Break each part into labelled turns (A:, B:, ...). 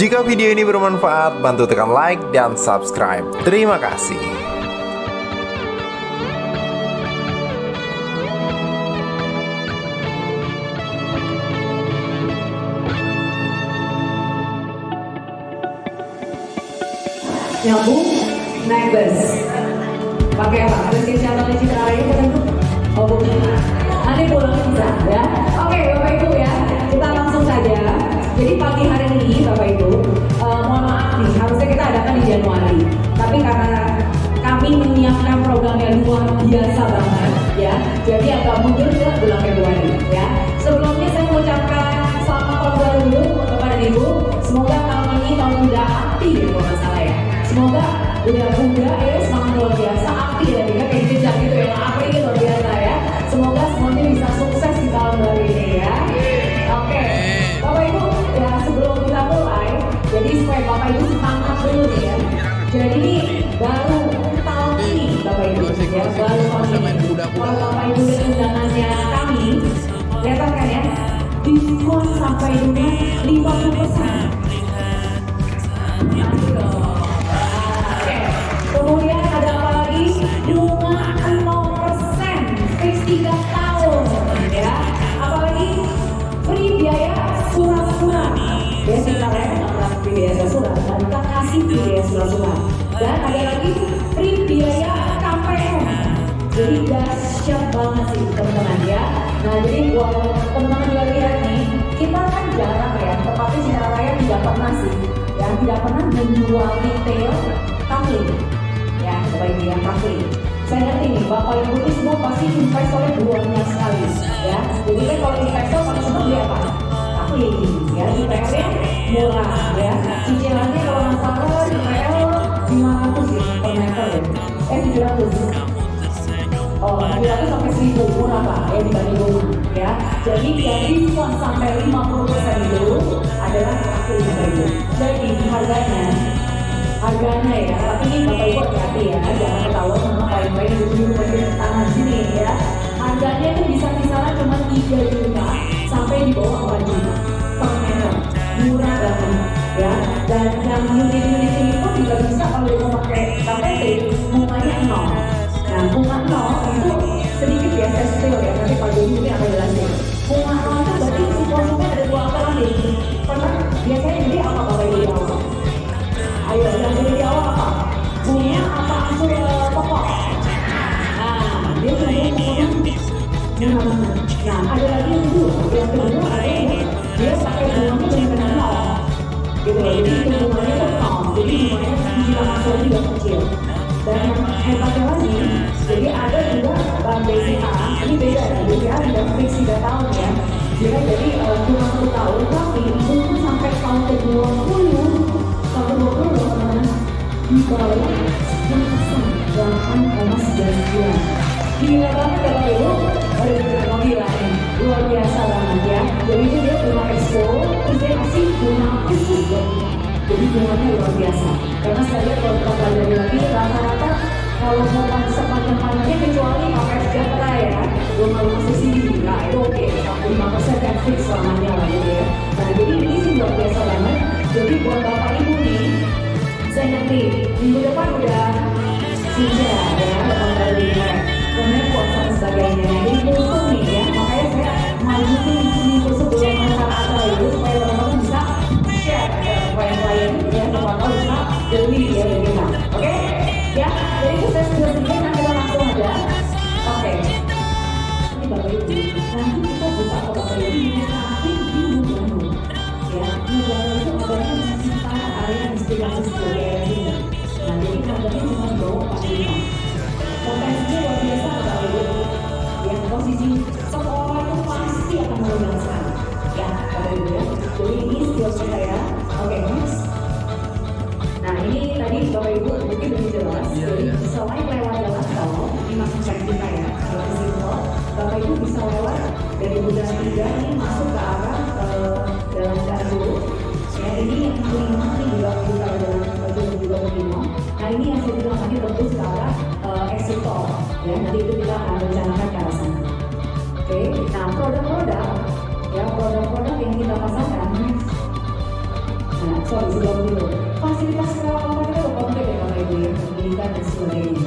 A: Jika video ini bermanfaat, bantu tekan like dan subscribe. Terima kasih.
B: Nyambung, naik bus. Pakai apa? Bus ke Ciamis Cikarang itu kan? Oh bukan. Nanti pulang bisa ya. Oke Bapak Ibu ya, kita langsung saja. Jadi pagi hari ini Bapak Ibu, mohon maaf nih, harusnya kita adakan di Januari. Tapi karena kami menyiapkan program yang luar biasa banget ya, jadi agak mundur ke bulan Februari ya. Sebelumnya saya mengucapkan selamat tahun baru dulu kepada Ibu. Semoga tahun ini tahun muda aktif ya kalau nggak salah ya. Semoga udah muda ya, semangat luar biasa, aktif ya, kayak dikejar gitu ya, apa ini luar biasa ya. Semoga semuanya bisa sukses di tahun baru ini ya. Oke, Bapak Ibu ya, sebelum kita mulai, jadi supaya Bapak Ibu semangat dulu nih ya. Jadi baru tahun ini Bapak Ibu ya, baru tahun ini. Kalau Bapak Ibu lihat undangannya kami, kelihatan kan ya, diskon sampai dengan 50%. Kemudian ada apa lagi? Bunga 0%, fix 3 tahun ya. Apalagi free biaya surat-surat. Biasa kita nggak free biaya surat, dan kita kasih free biaya surat-surat. Dan ada lagi free biaya KPM. Jadi dahsyat banget sih teman-teman ya. Nah jadi buat teman-teman juga lihat nih, kita kan jarang ya, tepatnya Citra Raya tidak pernah sih, ya tidak pernah menjual retail kafling. Ya, Bapak Ibu yang kafling. Saya ngerti nih, Bapak Ibu ini semua pasti investornya banyak sekali, ya. Jadi kan kalau investor paling senang beli apa? Kafling, ya. IPL-nya murah, ya. Cicilannya kalau nggak salah IPL 500 ya per meter ya. 700. Oh, 700 sampai 1000 murah Pak, ya dibanding rumah, ya. Jadi yang diskon sampai 50% itu adalah kafling Bapak Ibu. Jadi harganya ya, tapi ini Bapak Ibu hati-hati ya, jangan ketahuan sama kain-kain yang dulu di tangan sini ya. Harganya itu bisa misalnya cuma 3 juta sampai di bawah 4 juta per meter, murah banget ya. Dan yang unit-unit ini pun juga bisa kalau mau pakai KTP, bunganya 0. Nah bunga 0 itu sedikit ya, sensitif ya, nanti Pak Dodi ini akan jelasin. Bunga 0 itu berarti konsumen ada 2 angka nih. Pernah biasanya jadi apa Bapak Ibu di awal? Ayo, yang jadi di awal apa? Bunga apa unsur pokok? Nah, dia sebenarnya pokoknya bunga. Nah, ada lagi yang kedua ada yang dia pakai bunganya benar-benar nol. Gitu loh, jadi itu bunganya itu nol. Jadi bunganya cicilan asuransi juga kecil. Dan yang hebatnya lagi, jadi ada juga bank BCA, ini beda ya, BCA tidak fix 3 tahun ya. Jadi cuma 1 tahun, tapi bunga sampai tahun ke-20 sampai 20 teman-teman di bawah 10%, 8,9 bulan. Gila banget ya Bapak Ibu, mau gila nih, luar biasa banget ya. Jadi itu dia bunga expo, terus dia kasih bunga khusus buat kita. Jadi bunganya luar biasa. Karena saya lihat kalau kita pelajari lagi, rata-rata kalau mau sepanjang-panjangnya kecuali pakai sejahtera ya, rumah-rumah subsidi, nah itu oke, 5% kan fix selamanya lah gitu ya. Nah jadi ini sih luar biasa banget. Jadi buat Bapak Ibu nih, saya ngerti minggu depan udah Sinja ya, tahun baru Imlek, kemudian puasa dan sebagainya. Jadi mumpung nih ya, makanya saya maju nih minggu sebelum acara itu supaya teman-teman bisa share ke klien-klien ya, teman-teman bisa beli ya dari kita. Oke? Ya, jadi itu saya sudah sedikit, nanti kita langsung aja. Oke. Ini Bapak Ibu, nanti kita buka ke Bapak Ibu nanti di Mugano. Ya, Mugano itu adanya di sekitar area inspirasi sebagai area ini. Nah, jadi harganya cuma di bawah 45. Potensinya luar biasa Bapak Ibu. Ya, posisi sekolah itu pasti akan meluaskan. Ya, Bapak Ibu ya. Jadi ini skill saya. Oke, next. Nah, ini tadi Bapak Ibu mungkin lebih jelas. Jadi selain lewat jalan tol, ini masuk cek kita ya. Kalau simpel, Bapak Ibu bisa lewat dari Bundaran 3 ini masuk ke arah Jalan Darul. Ya, ini yang kelima ini juga kita jalan juga kelima. Nah, ini yang saya bilang tadi tembus ke arah exit tol. Ya, nanti itu kita akan rencanakan ke arah sana. Oke, nah produk-produk ya, produk-produk yang kita pasarkan. Nah, Nah, sorry, sebelum itu, fasilitas kerawatan kita udah komplit ya Bapak Ibu ya, pendidikan dan sebagainya.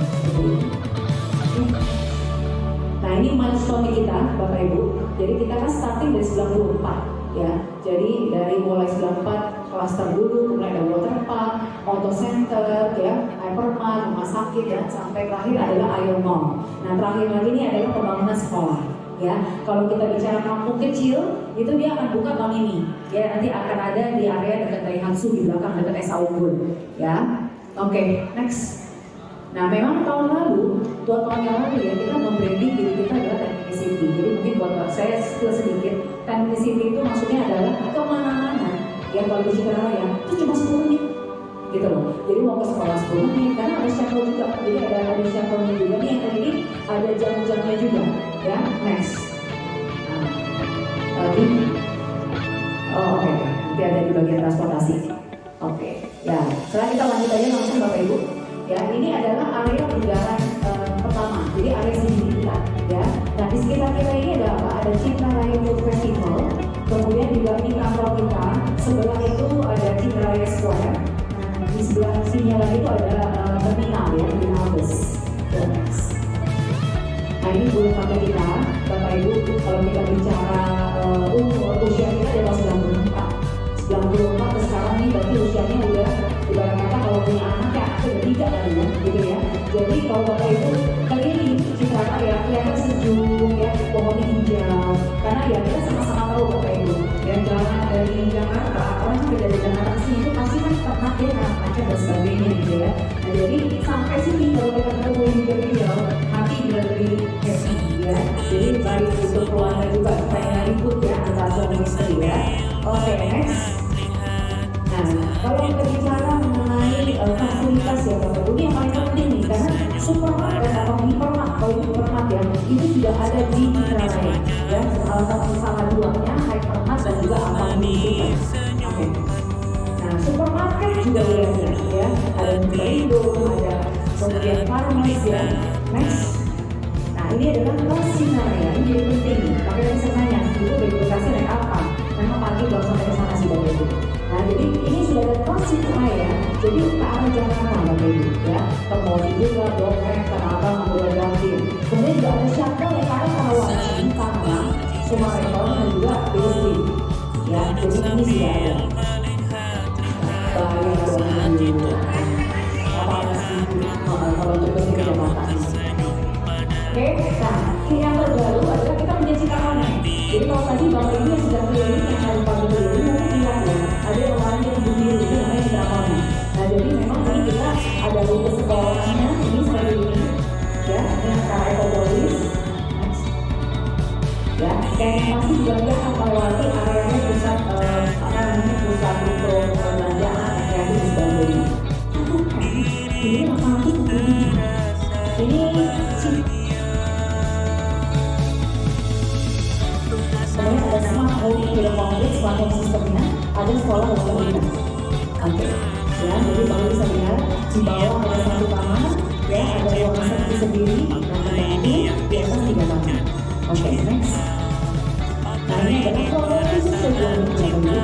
B: Nah ini milestone kita Bapak Ibu. Jadi kita kan starting dari 94 ya. Jadi dari mulai 94 klaster dulu, mulai ada water park, auto center ya, hypermart, rumah sakit ya, sampai terakhir adalah Iron Mall. Nah terakhir lagi ini adalah pembangunan sekolah. Ya, kalau kita bicara kampung kecil, itu dia akan buka tahun ini. Ya, nanti akan ada di area dekat Daihatsu di belakang dekat Esa Unggul. Ya, oke, next. Nah, memang tahun lalu, 2 tahun yang lalu ya, kita membranding diri kita adalah Tenmini City. Jadi mungkin buat saya spill sedikit, Tenmini City itu maksudnya adalah kemana-mana. Ya, kalau di Cikarang ya, itu cuma 10 menit. Gitu loh. Jadi mau ke sekolah 10 menit, karena ada shuttle juga. Jadi ada shuttle-nya juga nih, yang tadi ada jam-jamnya juga. Ya, next. Lagi. Oh, oke. Nanti ada di bagian transportasi. Oke. Ya, setelah kita lanjut aja langsung Bapak Ibu. Ya, ini adalah area bundaran pertama. Jadi area sini kita. Ya. Nah, di sekitar kita ini ada apa? Ada Citra Raya Food Festival. Kemudian juga ini kantor kita. Sebelah itu ada Citra Raya Square. Nah, di sebelah sini lagi itu ada terminal ya, terminal bus. Ya, next. Nah ini bulu kaki kita, Bapak Ibu, kalau kita bicara usia kita di bawah 94 ke sekarang nih berarti usianya udah ibarat kata kalau punya anak ya anaknya udah 3 kali ya, gitu ya. Jadi kalau Bapak Ibu keliling Citra Raya kelihatan sejuk ya, pohonnya hijau, karena ya kita sama-sama tahu Bapak Ibu, yang jalan dari Jakarta, orang yang dari Jakarta ke sini itu pasti kan pernah ya karena macet dan sebagainya gitu ya. Nah jadi sampai sini kalau kita ketemu hijau, hati udah lebih happy ya. Jadi baik untuk keluarga juga supaya nggak ribut ya antara suami istri ya. Oke, next. Nah, kalau kita bicara mengenai fasilitas ya Bapak Ibu, ini yang paling penting nih, karena supermarket atau hypermart, kalau hypermart ya, itu sudah ada di Citra Raya ya, salah duanya hypermart dan juga Alfamart. Oke. Nah, supermarket juga ada ya, ada Indo, ada kemudian Farmers ya. Next. Nah, ini adalah Citra Raya, ini jadi penting nih, makanya bisa nanya, itu dari Bekasi naik apa? Memang pagi belum sampai ke sana sih Bapak Ibu. Nah, jadi ini sudah ada Citra Raya, jadi ke arah Jakarta Bapak Ibu ya, ke Mall juga, Dongeng, Tanah Abang, Ambulans Gambir. Kemudian juga ada shuttle yang ke arah Karawaci, Tangerang, Sumarekon dan juga BSD. Ya, jadi ini sudah ada. Bahaya kalau dulu, apa sih kalau untuk ke Jakarta. Oke, nah ini yang terbaru adalah kita punya Cikarang. Jadi kalau tadi Bapak Ibu yang sudah keliling yang hari pagi dulu mungkin bilang ya, ada yang kemarin yang berdiri itu namanya Cikarang. Nah jadi memang ini kita ada rute sekolahnya, ini seperti ini, ya, ini antara Ekopolis, ya, kayak masih juga dia akan melewati areanya pusat pusat mikro perbelanjaan, kreatif dan sebagainya. Ini 877. Ini kemudian ada smart home film kompleks, smart home sistemnya, ada sekolah wanita. Oke, ya, jadi kalau bisa lihat di bawah ada satu kamar, ya, ada ruang masak sendiri, dan ini di atas 3 kamar. Oke, next. Nah ini adalah program khusus sebelum dulu,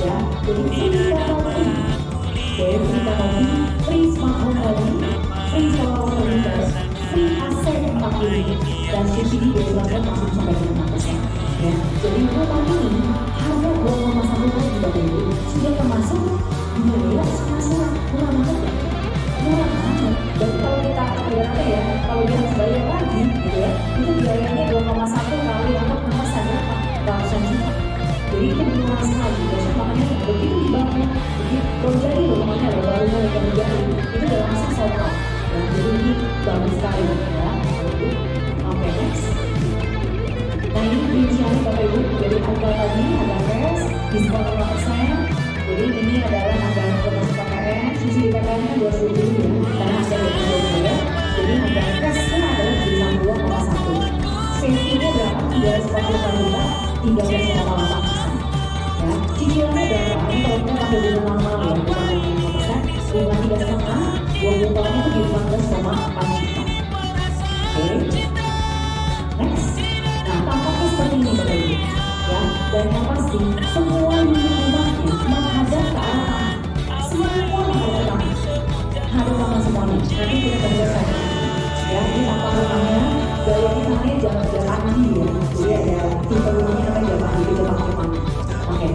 B: ya. Jadi free teknologi, free teknologi, free smart home tadi, free sekolah wanita, free AC 4 unit, dan subsidi biaya masuk sampai 5%. Ya, jadi rumah ini harga 2,1 juta Bapak Ibu sudah termasuk biaya sekolah murah banget, murah banget. Jadi kalau kita ibaratnya ya, kalau dia harus bayar lagi, gitu ya, itu biayanya 2,1 kali untuk masa berapa? Ratusan juta. Jadi itu murah sekali. Biasanya makanya begitu dibangun, begitu kalau jadi rumahnya baru mulai menjadi, itu udah langsung sold out. Jadi ini bagus sekali ya. Oke, next. Nah ini rinciannya Bapak Ibu, jadi harga tadi harga cash diskon 5%. Jadi ini adalah harga promosi PPN, subsidi PPN-nya 20.000 ya, karena harga 20.000 ya. Jadi harga cashnya adalah 92,1. Safety-nya berapa? 340 juta, 13,8%. Ya, cicilannya berapa? Ini kalau kita pakai bunga normal ya, bukan 5%, bunga 3,5, 20 tahun itu di 14,4 juta. Oke. Next. Tampaknya seperti ini Bapak Ibu ya, dan yang pasti semua unit rumahnya menghadap ke arah semuanya. Nanti kita kerjakan. Ya, ini tampang rumahnya, gayanya namanya jangan Japandi ya. Jadi ada tipe rumahnya namanya Japandi di Jepang. Oke.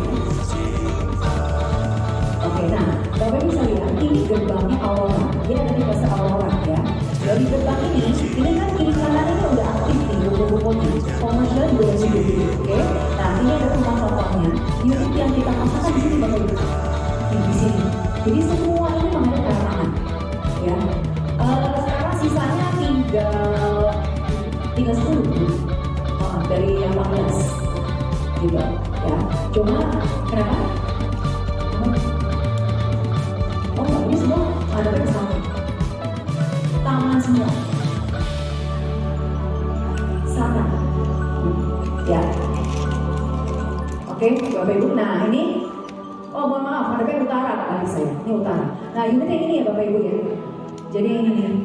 B: Oke, nah, Bapak bisa lihat ini gerbangnya Aurora. Dia ada di pasar Aurora ya. Dari gerbang ini kan kiri kanan ini udah aktif nih, buku-bukunya. Komersial juga udah gede, oke. Nah, ini ada rumah contohnya. Unit yang kita pasangkan di sini Bapak Ibu. Di sini. Jadi semua ini menghadap ke arah kanan. Ya. Sekarang sisanya tinggal 10 dari yang 14 gitu ya. Cuma kenapa? Oh, ini semua ada ke samping. Taman semua. Sana. Ya. Oke, Bapak Ibu. Nah, ini mohon maaf, ada utara tadi saya. Ini utara. Nah, unit yang ini ya Bapak Ibu ya. Jadi yang ini nih,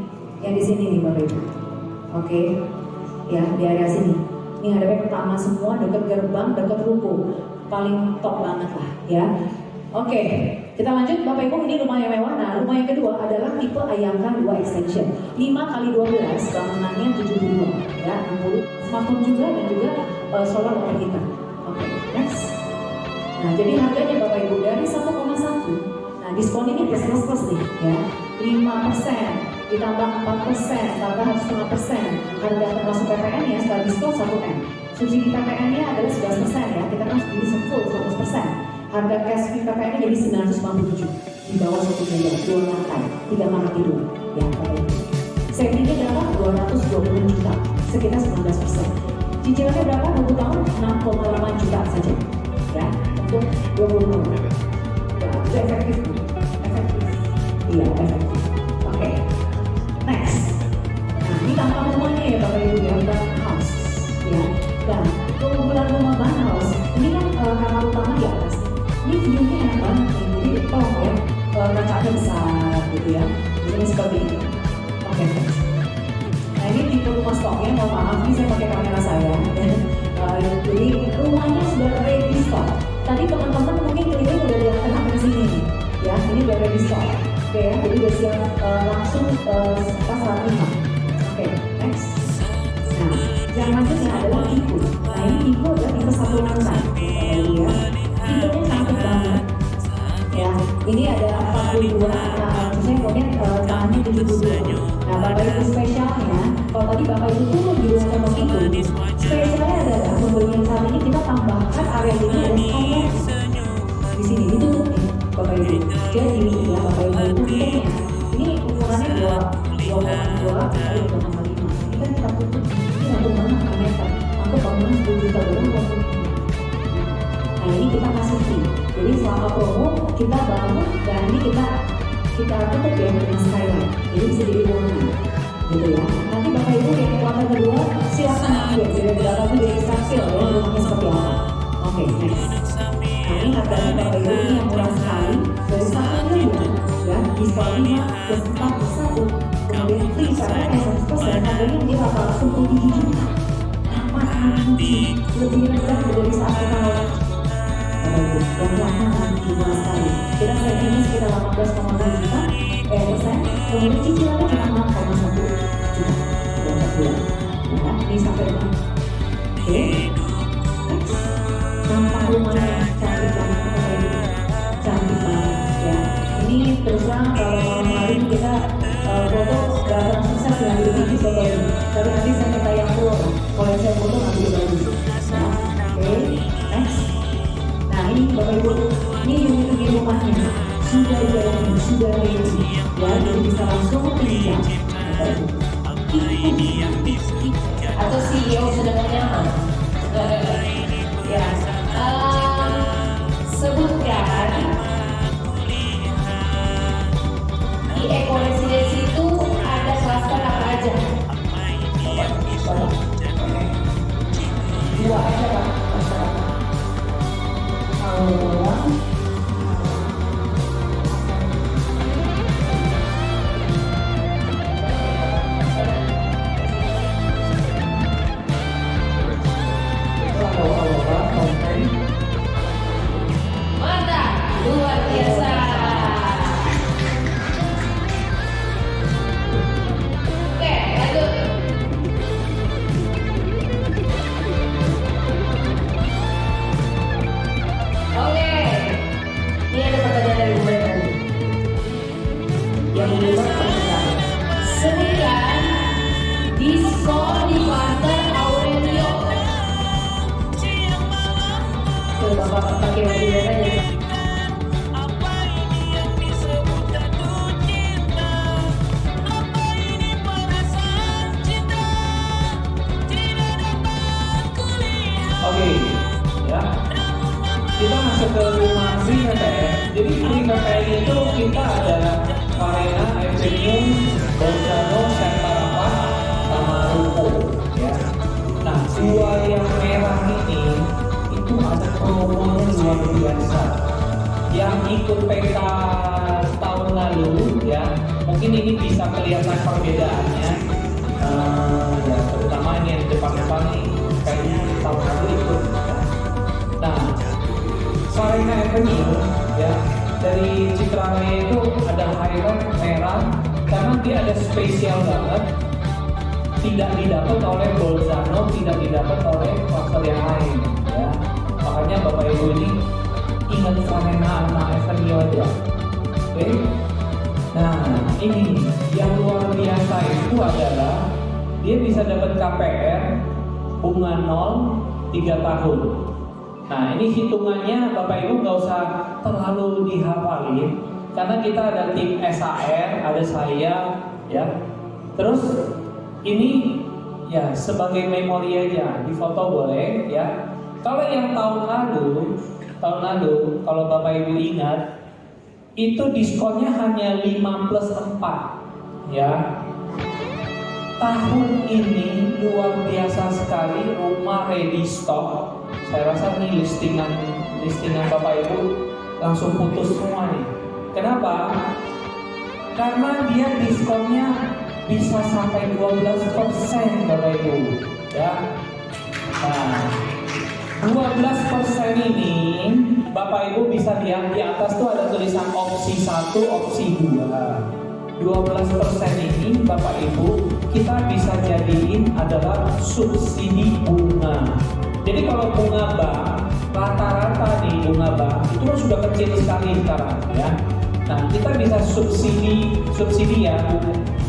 B: yang di sini nih Bapak Ibu. Oke. Ya, di area sini. Ini ada pertama semua dekat gerbang, dekat ruko. Paling top banget lah ya. Oke, kita lanjut Bapak Ibu, ini rumah yang mewah. Nah, rumah yang kedua adalah tipe Ayangkan 2 extension 5x12, bangunannya 72 ya, 60 smartphone juga dan juga solar water heater. Oke, next. Nah, jadi harganya Bapak Ibu dari 1,1. Nah, diskon ini plus nih ya. 5% ditambah 4% tambah 1,5%. Harga termasuk PPN ya setelah diskon 1M. Subsidi PPN-nya adalah 11% ya. Kita kan subsidi full 100%. Harga cash fee PPN-nya jadi 997 di bawah 1 miliar, 2 lantai, 3 kamar tidur ya Bapak Ibu. Savingnya berapa? 220 juta, sekitar 19%. Cicilannya berapa? 20 tahun 6,8 juta saja ya untuk 20 tahun. Wah, itu efektif. Iya, efektif. Oke. Next. Nah, ini tampang rumahnya ya Bapak Ibu ya, Ban House. Ya. Dan keunggulan rumah Ban House, ini kan kamar utama di atas. Ini view-nya enak banget nih. Jadi tolong ya, kacanya besar gitu ya. Ini seperti ini. Oke. Nah, ini tipe rumah stoknya, mohon maaf ini saya pakai kamera saya. Jadi rumahnya sudah ready stock. Tadi teman-teman mungkin keliling udah lihat sampai sini nih. Ya, ini udah ready stock. Oke ya, jadi udah siap langsung pas saat lima. Oke, next. Nah, yang lanjutnya adalah Ibu. Nah, ini Ibu adalah tipe 1 lantai. Ya, tipenya cantik banget. Ya, ini ada 42. Nah, saya kemudian tangannya 72. Nah, Bapak Ibu spesialnya, kalau tadi Bapak Ibu turun di ruang tamu itu, spesialnya adalah membeli yang saat ini kita tambahkan area ini ada skylight. Di sini ditutup nih Bapak Ibu. Jadi ya Bapak Ibu itu tipenya. Ini ukurannya 2,2 kali 2,5. Ini kan kita tutup. Ini untuk mana meter? Untuk bangunan 10 juta doang. Nah, ini kita kasih fee. Jadi selama promo kita bangun dan ini kita tutup ya dengan skylight. Jadi bisa jadi ruangan. Gitu ya. Nanti Bapak Ibu yang lantai kedua silakan ambil. Jadi Bapak Ibu jadi sampel ya rumahnya seperti apa. Oke, next. Nah, ini harganya Bapak Ibu ini yang murah sekali dari 1 miliar ya, diskon 5 plus 4 plus 1 kemudian free PPN 100%. Harganya dia 807 juta. Amat lebih rendah dari saat kita lawan yang lama jumlah sekali. Kita savingnya sekitar 18,2 juta persen, kemudian cicilannya cuma 6,1 juta per bulan. Ya, ini sampai dengan oke. Nampak rumahnya cantik banget, cantik banget ya. Ini terus terang kalau malam hari kita foto gak akan sukses dengan lebih Bapak Ibu. Tapi nanti saya minta yang full. Kalau yang saya foto nanti bagus. Nah, oke, next. Nah ini Bapak Ibu, ini unit rumahnya sudah jadi, sudah ready ya, jadi bisa langsung pinjam Bapak Ibu.
C: Atau CEO sudah nyaman. Ya, sebutkan di Eko Residence itu ada klaster apa aja? Dua aja Pak. Mantap, luar biasa. diskon di klaster Aurelio. Tuh bapak pakai baju merah ya.
D: Oke, ya. Kita masuk ke rumah Free KPR. Jadi Free KPR itu kita ada Arena, Avenue, Bolzano, Sentarapan, sama Ruko, ya. Nah, dua yang merah ini itu ada promonya luar biasa. Yang ikut PK tahun lalu, ya, mungkin ini bisa kelihatan perbedaannya. Ya, terutama ini yang depan-depan nih, kayaknya tahun lalu ikut. Nah, Sarina Avenue, ya, dari Citralaya itu ada highlight merah karena dia ada spesial banget, tidak didapat oleh Bolzano, tidak didapat oleh cluster yang lain, ya. Makanya Bapak Ibu ini ingat Sarina Avenue aja, oke? Nah, ini yang luar biasa itu adalah dia bisa dapat KPR bunga 0 3 tahun. Nah, ini hitungannya Bapak Ibu nggak usah terlalu dihafalin karena kita ada tim SAR, ada saya, ya. Terus ini ya sebagai memori aja, difoto boleh, ya. Kalau yang tahun lalu kalau Bapak Ibu ingat itu diskonnya hanya 5+4, ya. Tahun ini luar biasa sekali, rumah ready stock. Saya rasa nih listingan Bapak Ibu langsung putus semua nih. Kenapa? Karena dia diskonnya bisa sampai 12% Bapak Ibu, ya. Nah, 12% ini Bapak Ibu bisa lihat di atas tuh ada tulisan opsi 1, opsi 2. 12% ini Bapak Ibu kita bisa jadiin adalah subsidi bunga. Jadi kalau bunga bank, rata-rata nih bunga bank itu kan sudah kecil sekali sekarang, ya. Nah, kita bisa subsidi ya,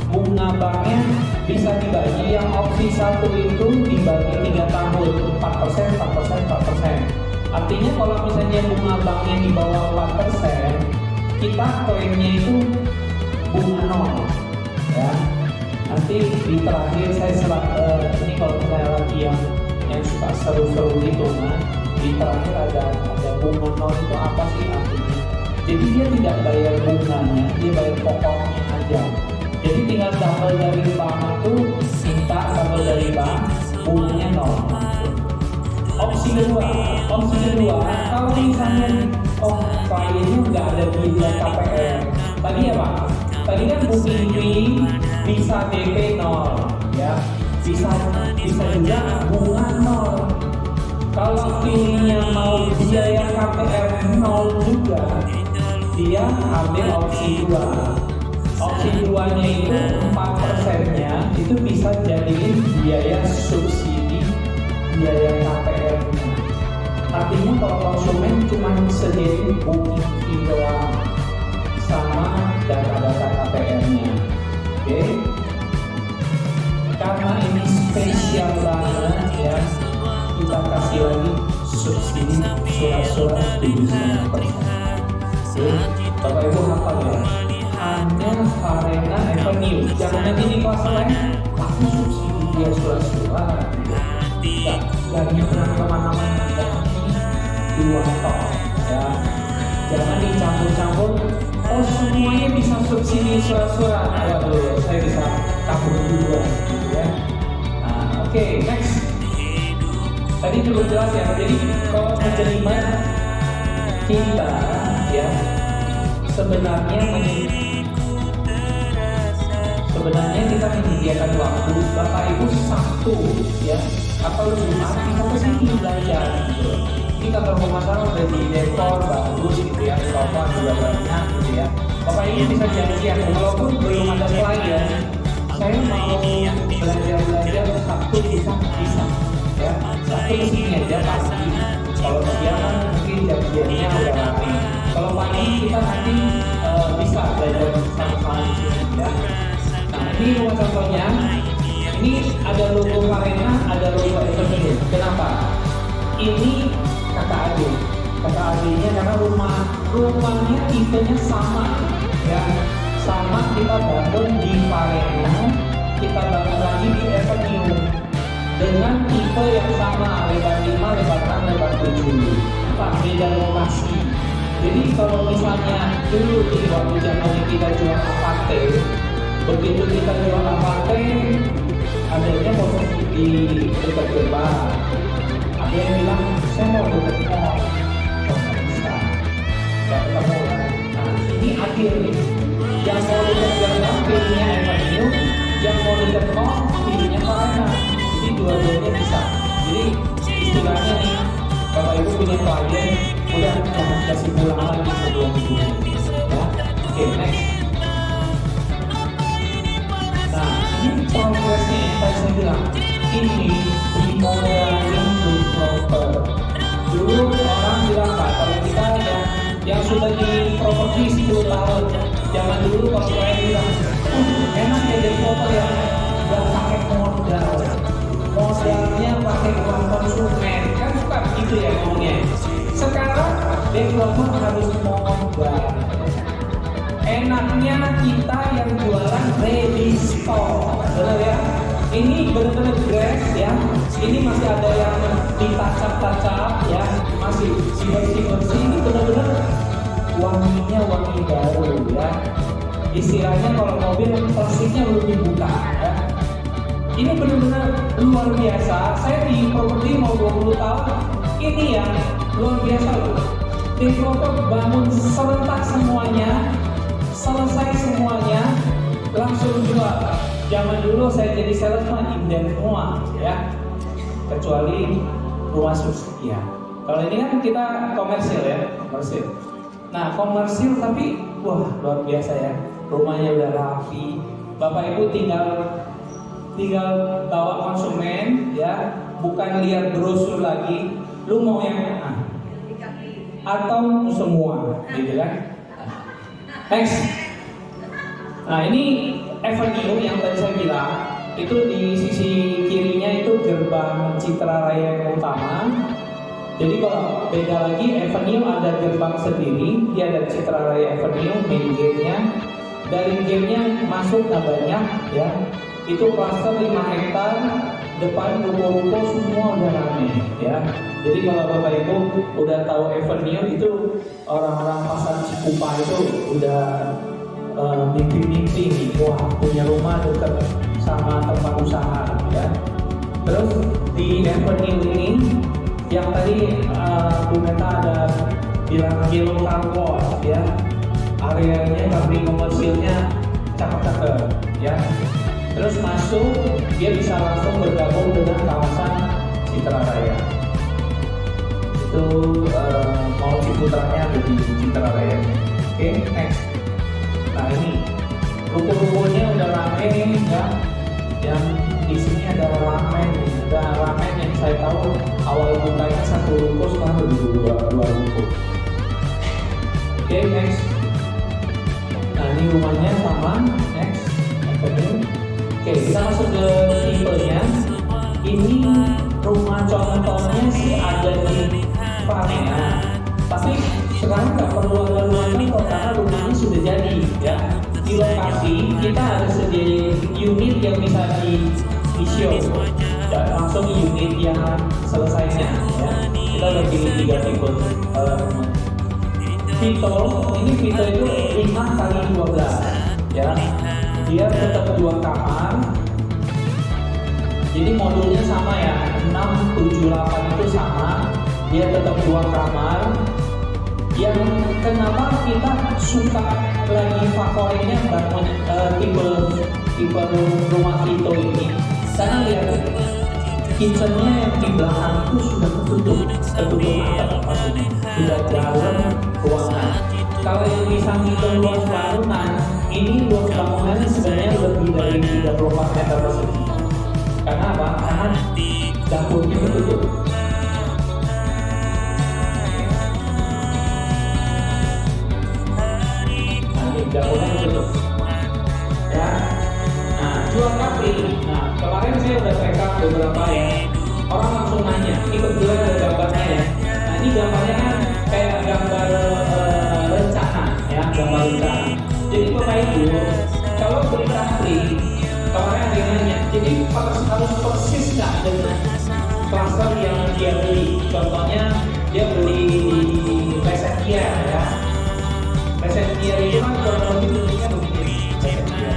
D: bunga banknya bisa dibagi, yang opsi 1 itu dibagi 3 tahun, 4%. Artinya kalau misalnya bunga banknya di bawah 4%, kita klaimnya itu bunga 0, ya. Nanti di terakhir saya ini kalau misalnya lagi yang suka seru-seru gitu, nah, di terakhir ada bunga 0 itu apa sih artinya? Jadi dia tidak bayar bunganya, dia bayar pokoknya aja. Jadi tinggal double dari bank itu, minta double dari bank, bunganya 0. Opsi kedua, kalau misalnya kliennya nggak ada biaya KPR, tadi ya Pak, tadi kan booking fee bisa DP 0, ya, bisa juga bunga 0. Kalau pilihnya mau biaya KPR 0 juga, dia ambil opsi 2. Opsi 2-nya itu 4%-nya itu bisa jadiin biaya subsidi biaya KPR-nya. Artinya kalau konsumen cuma sediain booking fee doang sama data-data KPR-nya. Oke? Karena ini spesial banget, ya, kita kasih lagi subsidi surat-surat 79%. Oke? Bapak Ibu hafal ya? Hanya Arena Avenue. Jangan nanti di kelas lain aku subsidi dia surat-surat. Gak nyebrang kemana-mana. Ini 2 tok, ya. Jangan dicampur-campur. Oh, semuanya bisa subsidi surat-surat. Waduh, saya bisa kabur juga, gitu ya. Nah, oke, next. Tadi cukup jelas ya. Jadi kalau menerima kita, ya, sebenarnya kita menyediakan waktu Bapak Ibu Sabtu, ya, atau Jumat kita kesini belajar, gitu. Kita kalau masalah udah di dekor bagus, gitu ya, sofa juga banyak, gitu ya. Bapak Ibu bisa janjian, walaupun belum ada slide ya, saya mau belajar Sabtu bisa, ya. Sabtu kesini aja pasti. Kalau siang mungkin janjiannya udah lain. Kalau pagi kita nanti bisa belajar sama-sama di sini, ya. Nah, ini rumah contohnya. Ini Ini ada logo Varena, ada logo Avenue. Kenapa? Ini kata adik. Kata adiknya karena rumahnya tipenya sama, ya. Sama kita bangun di Varena, kita bangun lagi di Avenue dengan tipe yang sama, lebar 5, lebar 6, lebar 7. Pak, beda lokasi. Jadi kalau misalnya dulu di waktu zaman kita jual Avante, begitu kita jual Avante, adanya posisi di dekat gerbang. Ada yang bilang, saya mau dekat mall. Oh, nggak bisa. Nggak ketemu kan? Nah, ini adil nih. Yang mau dekat gerbang, pilihnya Avenue. Yang mau dekat mall, pilihnya Varena. Jadi dua-duanya bisa. Jadi istilahnya nih, Bapak Ibu punya klien, udah jangan kasih pulang lagi sebelum itu. Ya, oke, next. Nah, ini progresnya yang tadi saya bilang. Ini remodeling developer. Dulu orang bilang Pak, kalau kita yang sudah di properti 10 tahun, zaman dulu kalau saya bilang, enak ya developer ya, nggak pakai modal. Modalnya pakai uang konsumen, kan suka begitu ya ngomongnya. Sekarang developer harus modal. Enaknya kita yang jualan ready stock, benar ya? Ini benar-benar grass ya. Ini masih ada yang ditacap-tacap ya, masih bersih-bersih. Ini benar-benar wanginya wangi baru ya. Istilahnya kalau mobil plastiknya belum dibuka ya. Ini benar-benar luar biasa. Saya di properti mau 20 tahun. Ini ya luar biasa loh. Developer bangun serentak semuanya, selesai semuanya, langsung jual. Zaman dulu saya jadi salesman inden semua ya, kecuali rumah subsidi ya. Kalau ini kan kita komersil ya, komersil. Nah komersil tapi wah luar biasa ya, rumahnya udah rapi. Bapak Ibu tinggal bawa konsumen ya, bukan lihat brosur lagi. Lu mau yang mana? Atau semua, gitu kan? Next. Nah ini Avenue yang tadi saya bilang, itu di sisi kirinya itu gerbang Citra Raya yang utama. Jadi kalau beda lagi, Avenue ada gerbang sendiri, dia ada Citra Raya Avenue, main gate-nya. Dari gate-nya masuk nggak banyak ya. Itu cluster 5 hektar, depan ruko-ruko semua udah rame ya. Jadi kalau Bapak Ibu udah tahu Avenue itu orang-orang pasar Cikupa itu udah mimpi-mimpi nih, wah punya rumah dekat sama tempat usaha ya. Terus di Avenue ini yang tadi Bu Meta ada bilang Yellow Car Wash ya, areanya pabrik komersilnya cakep-cakep ya. Terus masuk dia bisa langsung bergabung dengan kawasan Citra Raya. Itu Mall Ciputranya ada di Citra Raya. Oke, next. Nah ini ruko-rukonya udah rame ya, yang di sini ada ramen yang saya tahu awal bukanya 1 ruko, sekarang udah 2 ruko. Oke, next. Nah ini rumahnya sama, next. Oke, kita masuk ke tipenya. Ini rumah contohnya sih ada di Varena, tapi sekarang nggak perlu ada rumahnya kok karena rumahnya sudah jadi ya. Di lokasi kita ada sediain unit yang bisa di show dan langsung unit yang selesainya ya. Kita udah pilih 3 tipe Vito. Ini Vito itu 5x12 ya. Dia tetap 2 kamar. Jadi modulnya sama ya, 6, 7, 8 itu sama. Dia tetap 2 kamar. Yang kenapa kita suka lagi favoritnya bangun tipe rumah Vito ini? Karena lihat kitchennya yang di belakang itu sudah ketutup atap maksudnya, sudah dalam ruangan. Kalau yang bisa ngitung luas bangunan, ini luas bangunannya sebenarnya lebih dari 34 meter persegi. Karena apa? Karena dapurnya tertutup. Nah, ini dapurnya tertutup. Ya. Nah, jual kafe. Nah, Kemarin saya udah rekam beberapa ya. Orang langsung nanya, ini kebetulan ada gambarnya ya. Nah ini gambarnya kan kayak gambar rencana ya, gambar rencana. Jadi Bapak Ibu, kalau beli kapling, kemarin ada yang nanya, jadi harus persis nggak dengan klaster yang dia beli? Contohnya dia beli di Lesetia ya. Lesetia itu kan kurang lebih bentuknya begini. Lesetia.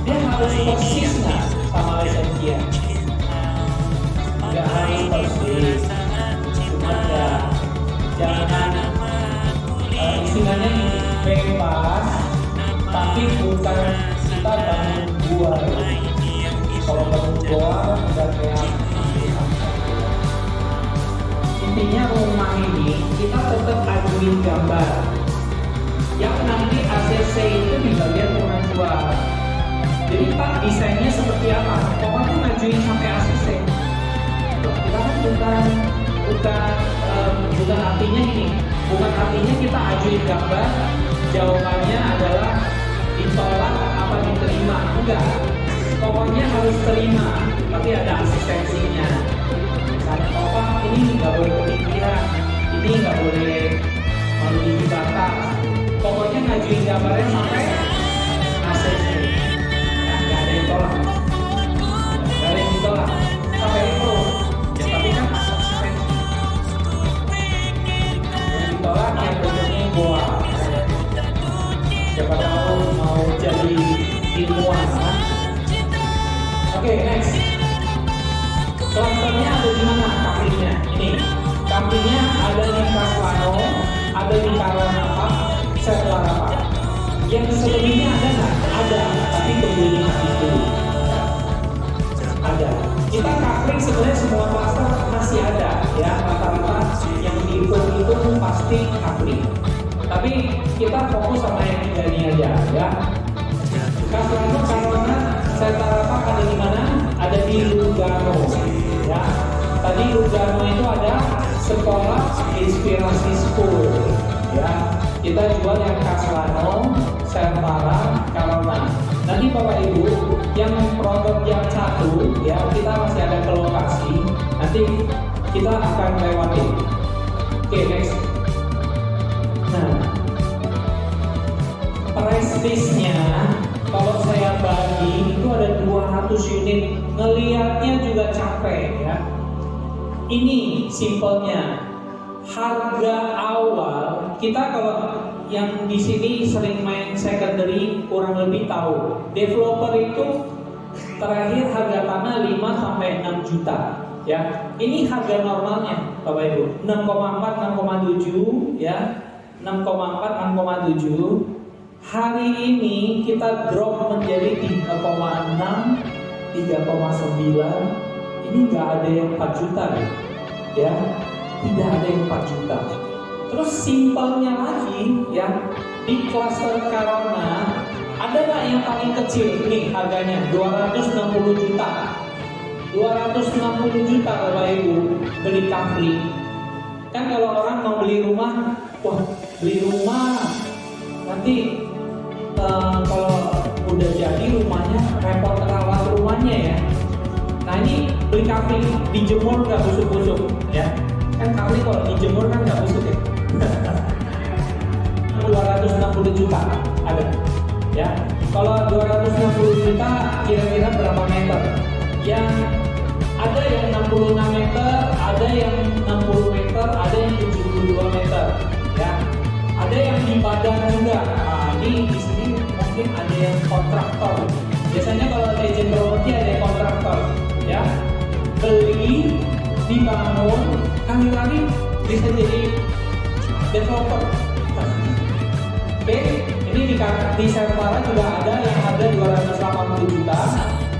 D: Dia harus persis nggak sama Lesetia? Nggak harus persis, cuma ya jangan istilahnya ini bebas, tapi bukan kita bangun gua. Kalau bangun gua udah kayak intinya rumah ini kita tetap ajuin gambar yang nanti ACC itu di bagian pengajuan. Jadi Pak desainnya seperti apa? Pokoknya ngajuin sampai ACC. Kita kan bukan artinya ini, bukan artinya kita ajuin gambar jawabannya adalah ditolak apa diterima, enggak. Pokoknya harus terima, tapi ada asistensinya. Misalnya, oh Pak, ini nggak boleh kepikiran, ini nggak boleh melebihi batas. Pokoknya ngajuin gambarnya sampai ACC. Nggak ada yang tolak, nggak ada yang ditolak. Sampai itu, ya tapi kan asistensi. Yang ditolak yang bentuknya gua. Siapa tahu mau jadi ilmuwan, kan? Oke, next. Klasternya ada di mana kaplingnya? Ini kaplingnya ada di Kaslano, ada di Karanapa, Setelarapa. Yang selebihnya ada nggak? Ada, tapi tungguin itu. Ada. Kita kapling sebenarnya semua klaster masih ada, ya rata-rata yang dihitung itu pasti kapling. Tapi kita fokus sama yang tiga ini aja, ya. Kaslano, Karanapa, Setelarapa ada di mana? Ada di Lugano. Ya, tadi Lugano itu ada sekolah inspirasi school. Ya, kita jual yang Kaslano, Serpara, Karona. Nanti Bapak Ibu, yang produk yang satu, ya kita masih ada ke lokasi. Nanti kita akan lewatin. Oke, next. Nah, price listnya kalau saya bagi itu ada 200 unit, ngelihatnya juga capek ya. Ini simpelnya, harga awal kita kalau yang di sini sering main secondary kurang lebih tahu. Developer itu terakhir harga tanah 5 sampai 6 juta ya. Ini harga normalnya Bapak Ibu, 6,4 6,7 ya. 6,4 6,7. Hari ini kita drop menjadi 3,6, 3,9. Ini nggak ada yang 4 juta ya, tidak ada yang 4 juta. Terus simpelnya lagi ya, di klaster Karona ada nggak yang paling kecil? Nih harganya 260 juta. 260 juta Bapak Ibu beli kapling. Kan kalau orang mau beli rumah, wah beli rumah nanti kalau udah jadi rumahnya repot rawat rumahnya ya. Nah ini beli kapling dijemur nggak busuk-busuk ya. Kan kapling kalau dijemur kan nggak busuk ya. 260 juta ada ya. Kalau 260 juta kira-kira berapa meter? Yang ada yang 66 meter, ada yang 60 meter, ada yang 72 meter ya. Ada yang di badan juga. Nah, ini di sini mungkin ada yang kontraktor. Biasanya kalau agent properti ada yang kontraktor, ya. Beli, dibangun, kali-kali bisa jadi developer. Oke, ini di Serpara juga ada yang harga 280 juta.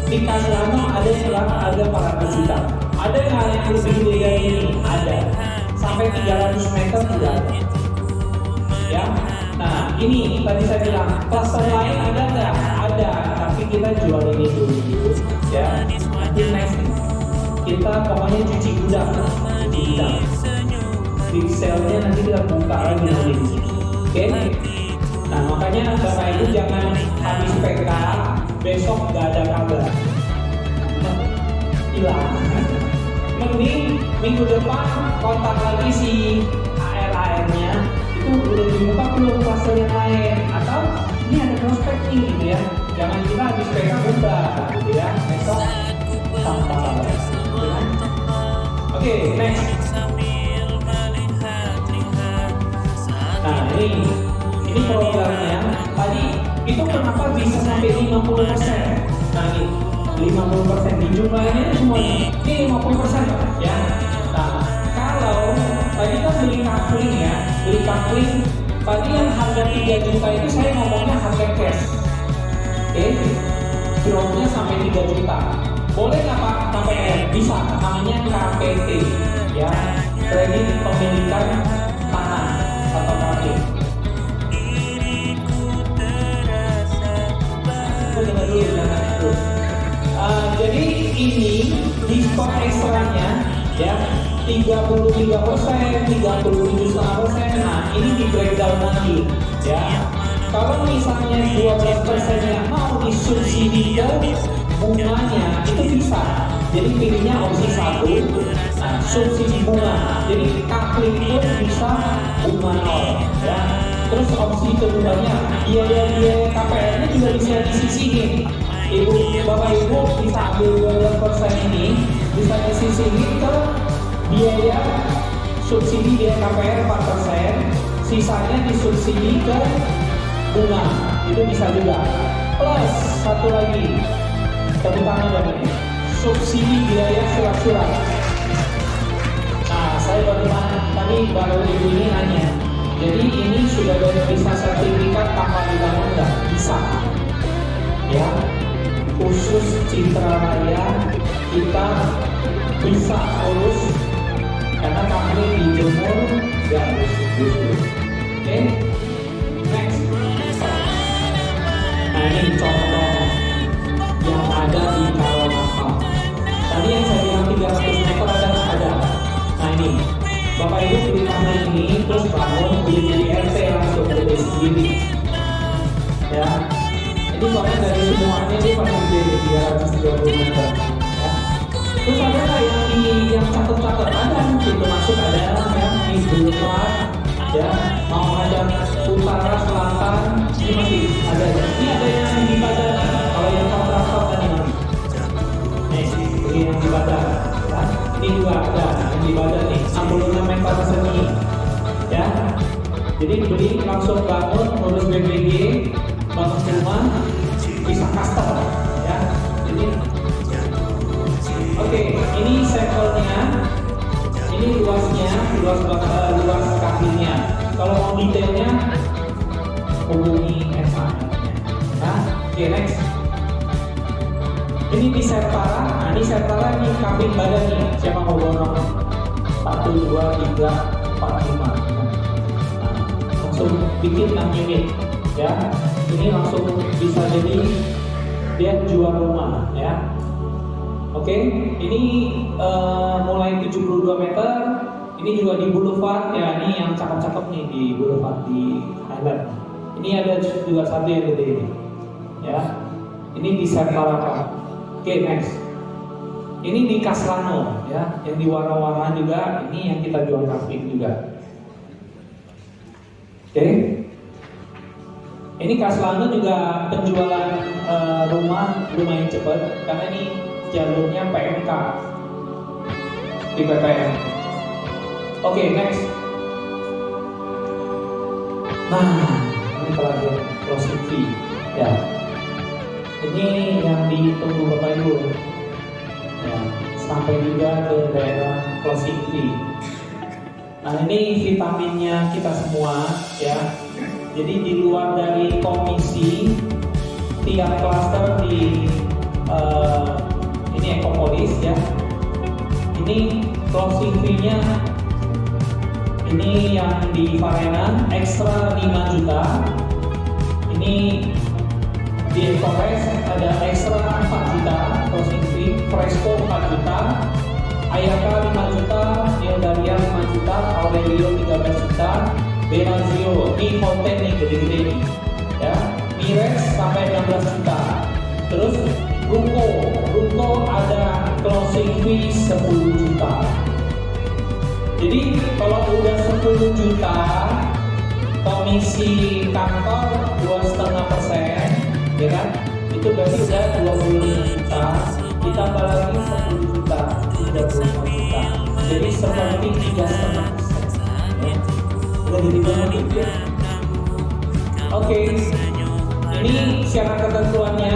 D: Di Kaslano ada yang harga 400 juta. Ada yang lebih gede dari ini, ada. Sampai 300 meter juga ada. Ya, nah ini tadi saya bilang klaster lain ada nggak? Ada, tapi kita jual ini dulu, ya. Nanti next kita pokoknya cuci gudang. Di sale-nya nanti kita buka lagi nanti. Oke? Nah makanya Bapak Ibu jangan habis PK besok nggak ada kabar. mending minggu depan kontak lagi si AR-nya itu udah dibuka belum fase yang lain, atau ini ada prospek nih gitu ya, jangan kita habis PK buka gitu ya, besok sama kabar gitu kan. Oke, next. Nah ini programnya tadi itu kenapa bisa sampai 50%? Nah ini 50% di jumlahnya semua ini 50% ya. Nah kalau tadi kan beli coupling tadi yang harga 3 juta itu saya ngomongnya harga cash. Oke, dropnya sampai 3 juta. Boleh nggak Pak KPR? Bisa, namanya KPT ya, kredit pemilikan tanah atau KP. Jadi ini diskon ekstranya ya 33%, 37,5%. Nah ini di breakdown lagi ya. Kalau misalnya 12% yang mau disubsidi ke bunganya itu bisa. Jadi pilihnya opsi 1, nah, subsidi bunga. Jadi coupling pun bisa bunga 0 ya. Terus opsi keduanya biaya KPR-nya juga bisa disisihin. Bapak Ibu bisa ambil 12% ini bisa disisihin ke biaya subsidi biaya KPR 4%, sisanya disubsidi ke bunga, itu bisa juga. Plus satu lagi, tepuk tangan dong ini, subsidi biaya surat-surat. Nah, saya baru ibu ini nanya, jadi ini sudah bisa sertifikat tanpa dibangun nggak? Bisa, ya. Khusus Citra Raya kita bisa urus karena kami di Jemur nggak urus. Oke, next. Nah ini contoh yang ada di Karawang. Tadi yang saya bilang 300 meter ada. Nah ini Bapak Ibu pilih tanah ini terus bangun jadi RT langsung jadi sendiri ya. Ini soalnya dari semuanya ini pasti jadi 330 meter ya. Terus ada nggak yang catat-catat? Ada, pintu masuk ada ya, di Boulevard ya, mau ada utara, selatan, ini masih ada ya. Ini ada yang di Badan, kalau yang kontraktor tadi nih, ini yang di Badan ya. Ini juga ada yang di Badan nih, 66 meter seni ya. Jadi beli langsung bangun, urus BPG, bangun rumah, bisa custom ya. Jadi oke, ini sampelnya, ini luasnya, luas kakinya. Kalau mau detailnya hubungi SA ya. Oke, next. Ini di Sertara. Nah ini Sertara ini kabin badan nih, siapa mau borong 1, 2, 3, 4, 5 nah, langsung bikin 6 unit ya. Ini langsung bisa jadi dia jual rumah ya. Oke, ini mulai 72 meter. Ini juga di Boulevard ya. Ini yang cakep-cakep nih di Boulevard di Highland. Ini ada juga satu yang gede ya. Ini di Sertara. Oke, next. Ini di Kaslano ya, yang di warna-warna juga. Ini yang kita jual grafik juga. Oke. Ini Kaslano juga penjualan rumah lumayan cepat karena ini jalurnya PMK di PPN. Oke, next. Nah, ini terakhir closing fee ya. Ini yang ditunggu Bapak Ibu ya, sampai juga ke daerah closing fee. Nah ini vitaminnya kita semua ya. Jadi di luar dari komisi tiap klaster di ini Ekopolis ya. Ini closing fee-nya ini yang di Varena ekstra 5 juta. Ini di Ekopres ada ekstra 4 juta closing fee, Fresco 4 juta, Ayaka 5 juta, Neodaria 5 juta, Aurelio 13 juta, Bellagio, ini konten nih gede-gede nih ya, Mires sampai 16 juta. Terus Ruko ada closing fee 10 juta. Jadi kalau udah 10 juta, komisi kantor 2,5%, ya kan? Itu berarti udah 25 juta. Ditambah lagi 10 juta, 35 juta. Jadi seperti 3,5%. Ya. Udah jadi banget ya. Oke, ini syarat ketentuannya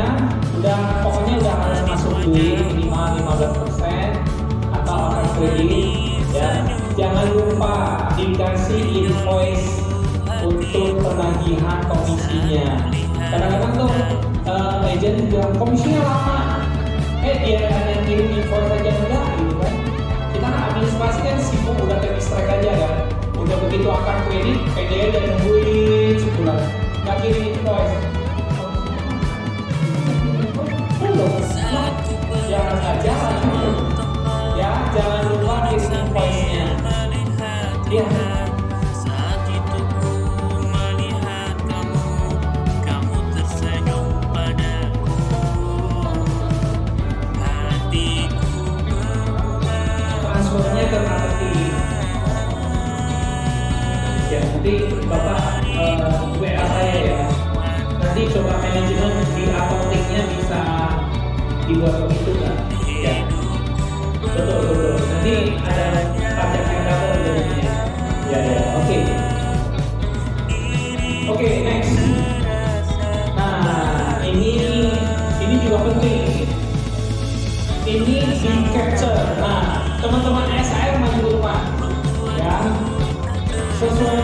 D: pokoknya udah harus masuk duit minimal 15% atau akan kredit ya. Jangan lupa dikasih invoice untuk penagihan komisinya. Kadang-kadang tuh agent bilang komisinya lama, dia hanya kirim invoice aja enggak gitu kan. Kita kan administrasi kan sibuk udah ke strike aja kan. Udah begitu akan kredit, dia udah nungguin sebulan nggak kirim invoice. Jangan lupa kirim invoice-nya. Ya. Transfernya ke marketing. Ya, nanti Bapak WA saya ya. Nanti coba manajemen di accounting-nya bisa dibuat begitu kan? Ya. Betul. Nanti ada pajak yang cover jadinya. Ya. Oke, next. Nah, ini juga penting. Ini di capture. Nah, teman-teman SR maju depan. Ya. Sesuai